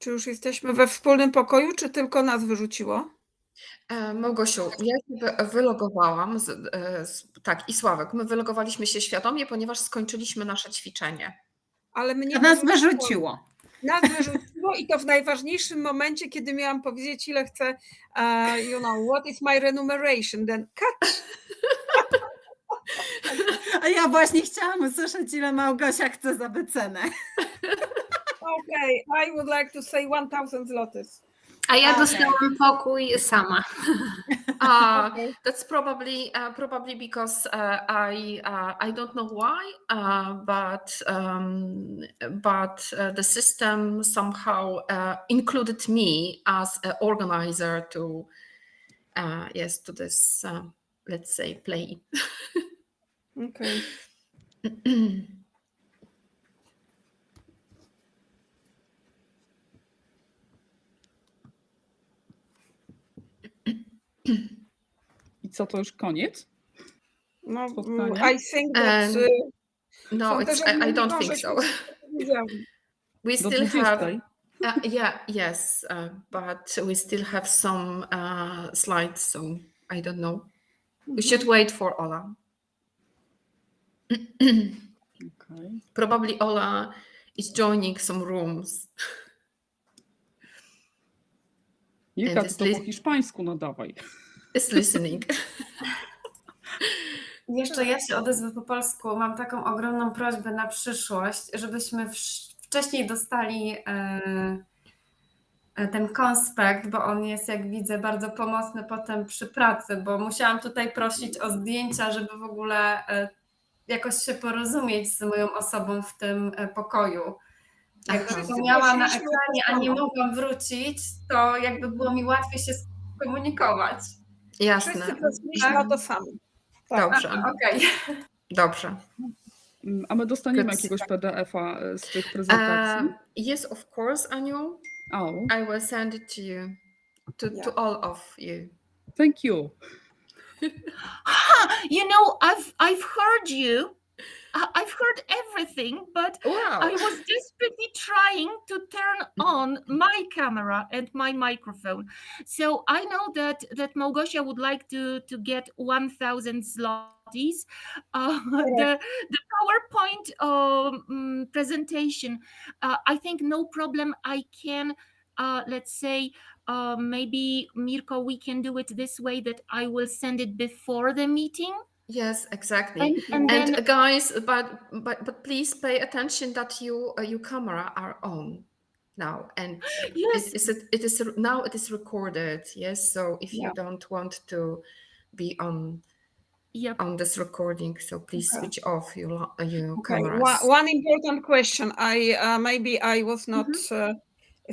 [SPEAKER 2] Czy już jesteśmy we wspólnym pokoju, czy tylko nas wyrzuciło?
[SPEAKER 3] Małgosiu, ja się wylogowałam, tak, i Sławek, my wylogowaliśmy się świadomie, ponieważ skończyliśmy nasze ćwiczenie.
[SPEAKER 2] Ale mnie
[SPEAKER 5] Nas wyrzuciło.
[SPEAKER 2] Nas wyrzuciło i to w najważniejszym momencie, kiedy miałam powiedzieć, ile chcę, what is my remuneration, then cut.
[SPEAKER 5] A ja właśnie chciałam usłyszeć, ile Małgosia chce za wycenę.
[SPEAKER 2] Okay, I would like to say 1000 zlotys.
[SPEAKER 4] A ja dostałam pokój sama.
[SPEAKER 3] That's probably because I don't know why, but the system somehow included me as an organizer to this let's say play.
[SPEAKER 2] Okay.
[SPEAKER 6] I co, to już koniec?
[SPEAKER 2] No,
[SPEAKER 6] Spotkania?
[SPEAKER 2] I think that...
[SPEAKER 3] No, I don't think so. We
[SPEAKER 6] Do
[SPEAKER 3] still
[SPEAKER 6] 20.
[SPEAKER 3] have yes, but we still have some slides, so I don't know. We should wait for Ola.
[SPEAKER 6] Okay.
[SPEAKER 3] Probably Ola is joining some rooms.
[SPEAKER 6] Jaka
[SPEAKER 3] And
[SPEAKER 6] ty to po hiszpańsku nadawaj.
[SPEAKER 3] Is listening.
[SPEAKER 7] Jeszcze ja się odezwę po polsku. Mam taką ogromną prośbę na przyszłość, żebyśmy wcześniej dostali ten konspekt, bo on jest, jak widzę, bardzo pomocny potem przy pracy, bo musiałam tutaj prosić o zdjęcia, żeby w ogóle jakoś się porozumieć z moją osobą w tym pokoju. Jakby to miała na ekranie, a nie mogłam wrócić, to jakby było mi łatwiej się skomunikować.
[SPEAKER 3] Jasne.
[SPEAKER 2] Wszyscy prosiliśmy o to samo. Tak.
[SPEAKER 3] Dobrze.
[SPEAKER 7] Okej.
[SPEAKER 3] Dobrze.
[SPEAKER 6] A my dostaniemy
[SPEAKER 3] Good.
[SPEAKER 6] jakiegoś PDF-a z tych prezentacji?
[SPEAKER 3] Yes, of course, Aniu.
[SPEAKER 6] Oh,
[SPEAKER 3] I will send it to you, to all of you.
[SPEAKER 6] thank you.
[SPEAKER 1] You know, I've heard you. I've heard everything, but
[SPEAKER 3] Wow.
[SPEAKER 1] I was desperately trying to turn on my camera and my microphone. So I know that Małgosia would like to get 1,000 zlotys. The PowerPoint presentation, I think no problem. I can, let's say, maybe Mirko, we can do it this way, that I will send it before the meeting.
[SPEAKER 3] Yes, exactly.
[SPEAKER 1] And
[SPEAKER 3] And
[SPEAKER 1] then,
[SPEAKER 3] guys, but please pay attention that your camera are on now, and
[SPEAKER 1] yes,
[SPEAKER 3] it is now it is recorded. Yes, so if you
[SPEAKER 2] Yeah.
[SPEAKER 3] don't want to be on
[SPEAKER 1] yep.
[SPEAKER 3] on this recording, so please
[SPEAKER 2] Okay.
[SPEAKER 3] switch off your
[SPEAKER 2] Okay.
[SPEAKER 3] cameras.
[SPEAKER 2] One important question. Maybe I was not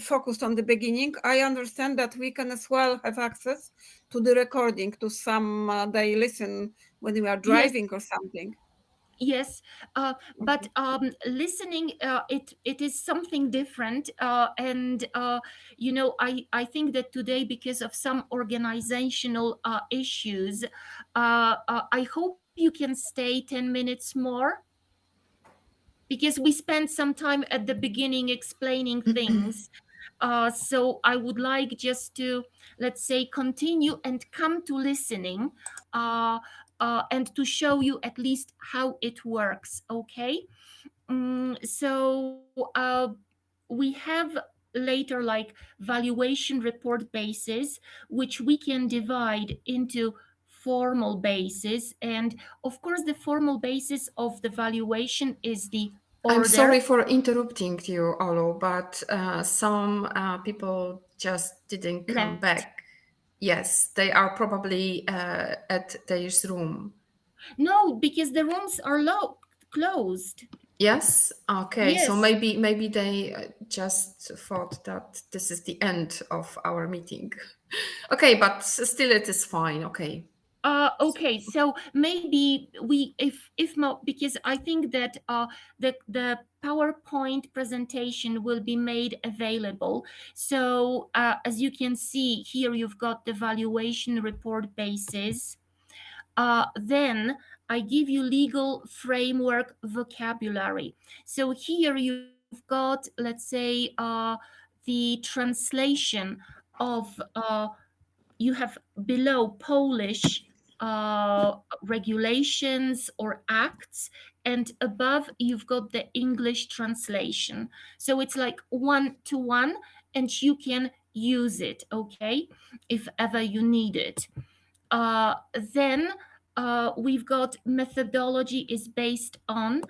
[SPEAKER 2] focused on the beginning. I understand that we can as well have access to the recording, to some they listen when we are driving or something.
[SPEAKER 1] Yes, but listening, it is something different, and you know, I think that today, because of some organizational issues, I hope you can stay 10 minutes more, because we spent some time at the beginning explaining things. So I would like just to, let's say, continue and come to listening, and to show you at least how it works, okay? So we have later like valuation report basis, which we can divide into formal basis. And of course, the formal basis of the valuation is the order.
[SPEAKER 3] I'm sorry for interrupting you, Olu, but some people just didn't come
[SPEAKER 1] Left.
[SPEAKER 3] back. Yes, they are probably at their room.
[SPEAKER 1] No, because the rooms are closed.
[SPEAKER 3] Yes. Okay. So
[SPEAKER 1] Yes.
[SPEAKER 3] maybe they just thought that this is the end of our meeting. Okay, but still it is fine. Okay.
[SPEAKER 1] Okay, so maybe because I think that the PowerPoint presentation will be made available. So as you can see here, you've got the valuation report basis. Then I give you legal framework vocabulary. So here you've got, let's say, the translation of, you have below Polish regulations or acts, and above you've got the English translation. So it's like 1-to-1, and you can use it, okay, if ever you need it. Then we've got methodology is based on,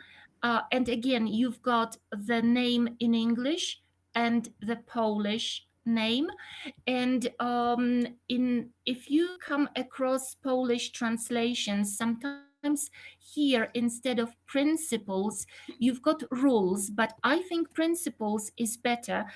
[SPEAKER 1] and again, you've got the name in English and the Polish name. And if you come across Polish translations, sometimes here instead of principles, you've got rules, but I think principles is better,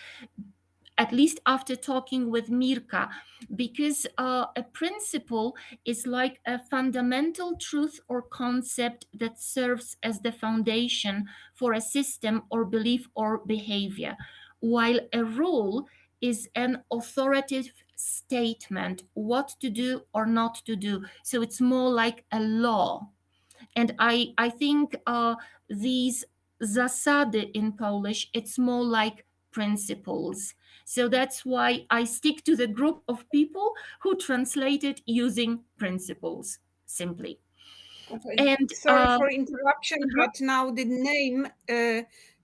[SPEAKER 1] at least after talking with Mirka, because a principle is like a fundamental truth or concept that serves as the foundation for a system or belief or behavior, while a rule is an authoritative statement, what to do or not to do. So it's more like a law. And I think these zasady in Polish, it's more like principles. So that's why I stick to the group of people who translate it using principles, simply.
[SPEAKER 2] Okay.
[SPEAKER 1] And
[SPEAKER 2] sorry for interruption, but now the name,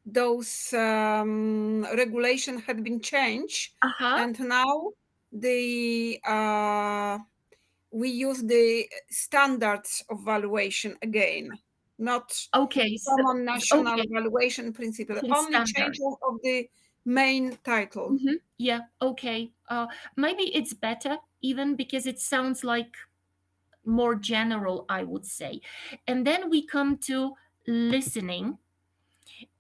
[SPEAKER 2] those regulation had been changed, and now the we use the standards of valuation again, not common national valuation principle, only change of the main title.
[SPEAKER 1] Yeah, okay. Maybe it's better even because it sounds like more general, I would say. And then we come to listening.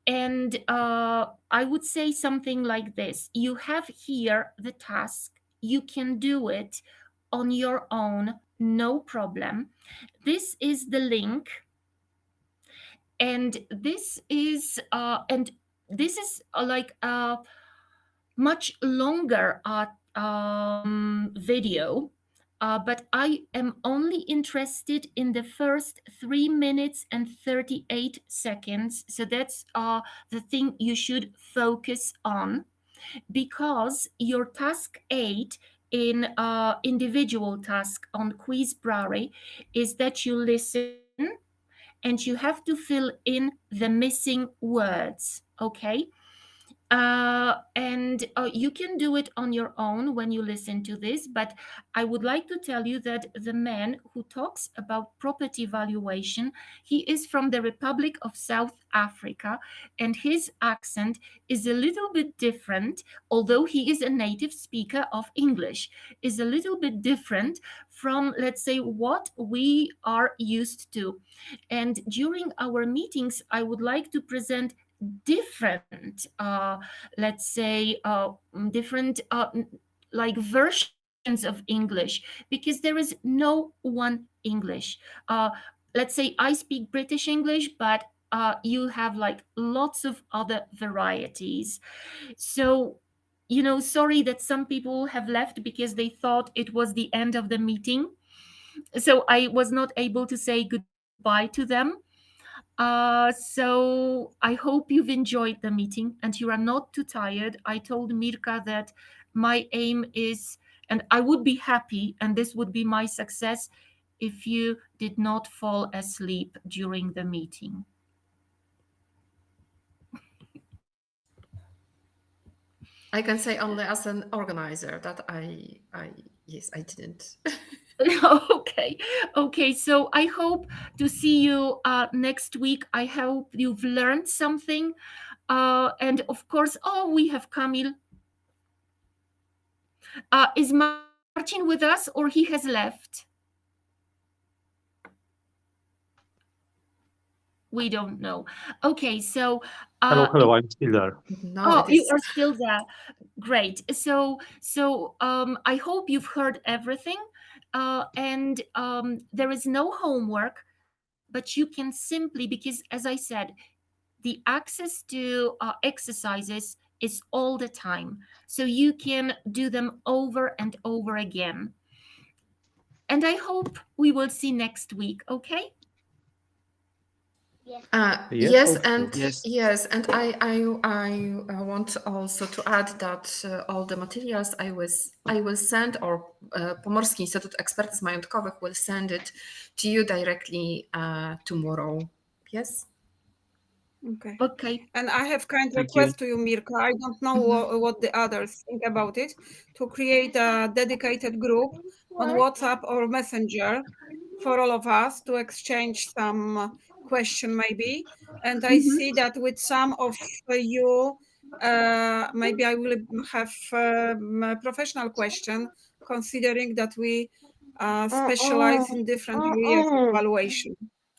[SPEAKER 1] And I would say something like this. You have here the task. You can do it on your own, no problem. This is the link. And this is like a much longer video, but I am only interested in the first 3 minutes and 38 seconds. So that's the thing you should focus on, because your task 8 in individual task on Quizbrary is that you listen and you have to fill in the missing words, okay? And you can do it on your own when you listen to this, but I would like to tell you that the man who talks about property valuation, he is from the Republic of South Africa, and his accent is a little bit different, although he is a native speaker of English, is a little bit different from, let's say, what we are used to. And during our meetings, I would like to present different, let's say, different like versions of English, because there is no one English. Let's say I speak British English, but you have like lots of other varieties. So, you know, sorry that some people have left because they thought it was the end of the meeting. So I was not able to say goodbye to them. So I hope you've enjoyed the meeting and you are not too tired. I told Mirka that my aim is, and I would be happy, and this would be my success, if you did not fall asleep during the meeting.
[SPEAKER 3] I can say only as an organizer that yes, I didn't.
[SPEAKER 1] Okay, so I hope to see you next week. I hope you've learned something, and of course, we have Kamil. Is Marcin with us, or he has left? We don't know. Okay, so
[SPEAKER 8] hello, I'm still there.
[SPEAKER 1] No, you are still there. Great. So I hope you've heard everything. And there is no homework, but you can simply, because as I said, the access to exercises is all the time. So you can do them over and over again. And I hope we will see next week, okay?
[SPEAKER 9] Yes.
[SPEAKER 3] Yes,
[SPEAKER 8] or
[SPEAKER 3] and
[SPEAKER 9] Yes.
[SPEAKER 3] yes, and I want also to add that all the materials I will send, or Pomorski Instytut Ekspertyz Majątkowych will send it to you directly tomorrow. Yes.
[SPEAKER 2] Okay.
[SPEAKER 1] Okay.
[SPEAKER 2] And I have kind
[SPEAKER 9] Thank
[SPEAKER 2] request to you, Mirka. I don't know what the others think about it. To create a dedicated group on WhatsApp or Messenger for all of us to exchange some question maybe. And I see that with some of you, maybe I will have a professional question, considering that we specialize in different areas of evaluation.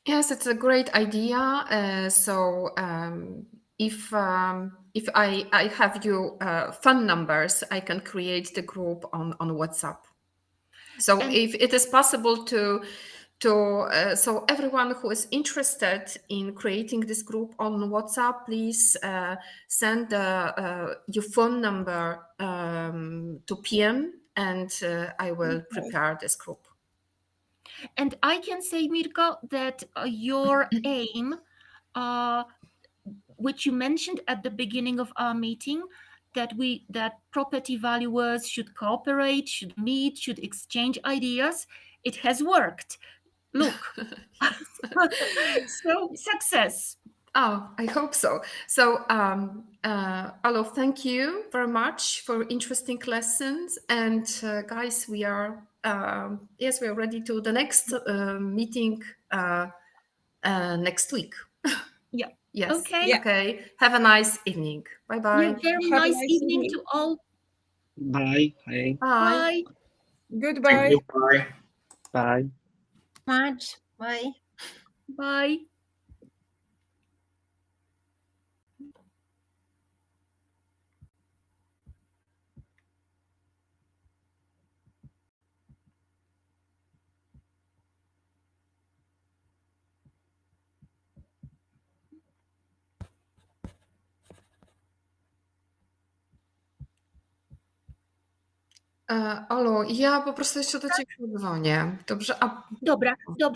[SPEAKER 3] Yes, it's a great idea. So if I have you phone numbers, I can create the group on WhatsApp. So
[SPEAKER 1] And-
[SPEAKER 3] if it is possible to so everyone who is interested in creating this group on WhatsApp, please send your phone number to PM, and I will prepare this group.
[SPEAKER 1] And I can say, Mirko, that your aim, which you mentioned at the beginning of our meeting, that property valuers should cooperate, should meet, should exchange ideas, it has worked. Look. So success.
[SPEAKER 3] Oh, I hope so. So, Alo, thank you very much for interesting lessons. And guys, we are ready to the next meeting next week.
[SPEAKER 1] Yeah.
[SPEAKER 3] Yes.
[SPEAKER 1] Okay.
[SPEAKER 2] Yeah.
[SPEAKER 3] Okay. Have a nice evening. Bye bye.
[SPEAKER 1] Yeah, very
[SPEAKER 2] Have a
[SPEAKER 1] nice
[SPEAKER 2] nice
[SPEAKER 1] evening
[SPEAKER 2] evening.
[SPEAKER 1] to all.
[SPEAKER 9] Bye. Bye.
[SPEAKER 3] Bye.
[SPEAKER 1] Bye.
[SPEAKER 2] Goodbye.
[SPEAKER 9] Bye. Bye.
[SPEAKER 5] Much. Bye.
[SPEAKER 1] Bye.
[SPEAKER 3] Olo, ja po prostu jeszcze do ciebie dzwonię. Dobrze?
[SPEAKER 1] Dobra, dobra.